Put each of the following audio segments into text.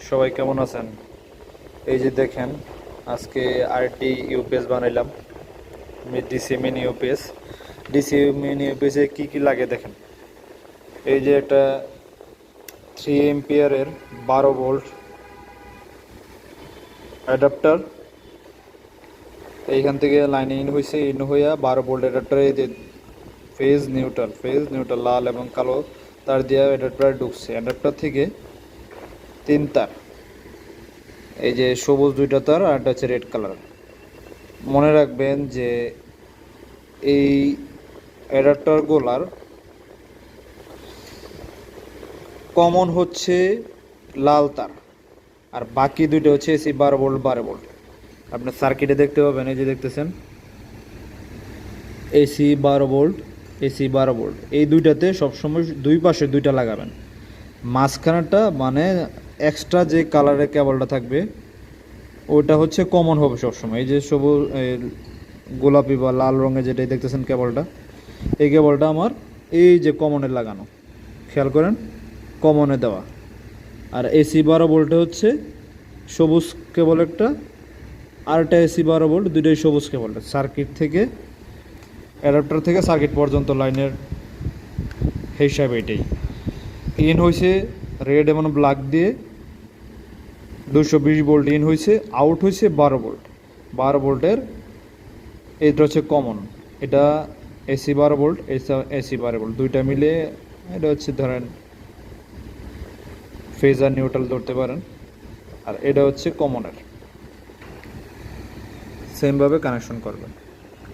সবাই কেমন আছেন? এই যে দেখেন, আজকে আরটি ইউপিএস বানাইলাম। DC mini UPS. DC mini ইউপিএসে কি কি লাগে দেখেন। এই যে একটা 3 এম্পিয়ারের 12 ভোল্ট অ্যাডাপ্টার। এইখান থেকে লাইনে ইন হয়েছে, ইন হইয়া 12 ভোল্ট অ্যাডাপ্টারে এই যে ফেজ নিউট্রাল লাল এবং কালো তার দিয়ে অ্যাডাপ্টার ঢুকছে। অ্যাডাপ্টার থেকে 3 তার, এই যে সবুজ 2টা তার আর একটা হচ্ছে রেড কালার। মনে রাখবেন যে এই অ্যাডাপ্টারগুলার কমন হচ্ছে লাল তার, আর বাকি 2টা হচ্ছে এসি 12 ভোল্ট 12 ভোল্ট। আপনার সার্কিটে দেখতে পাবেন, এই যে দেখতেছেন এসি 12 ভোল্ট, এসি 12 ভোল্ট। এই 2টাতে সবসময় দুই পাশে 2টা লাগাবেন। মাঝখানেরটা মানে এক্সট্রা যে কালারের কেবলটা থাকবে ওটা হচ্ছে কমন হবে সবসময়। এই যে সবুজ গোলাপি বা লাল রঙের যেটাই দেখতেছেন কেবলটা, এই কেবলটা আমার এই যে কমনে লাগানো, খেয়াল করেন, কমনে দেওয়া। আর এসি 12 ভোল্টে হচ্ছে সবুজ কেবল একটা, আর একটা এসি 12 ভোল্ট, দুটোই সবুজ কেবলটা। সার্কিট থেকে অ্যাডাপ্টার থেকে সার্কিট পর্যন্ত লাইনের হিসাব এটাই। ইন হয়েছে রেড এবং ব্ল্যাক দিয়ে 220 ভোল্ট ইন হয়েছে, আউট হয়েছে 12 ভোল্ট। 12 ভোল্টের এইটা হচ্ছে কমন। এটা এসি 12 ভোল্ট, এসি 12 ভোল্ট, দুইটা মিলে এটা হচ্ছে ধরেন ফেজ আর নিউট্রাল ধরতে পারেন। আর এটা হচ্ছে কমনের, সেমভাবে কানেকশন করবেন।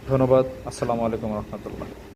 ধন্যবাদ। আসসালামু আলাইকুম রহমতুল্লাহ।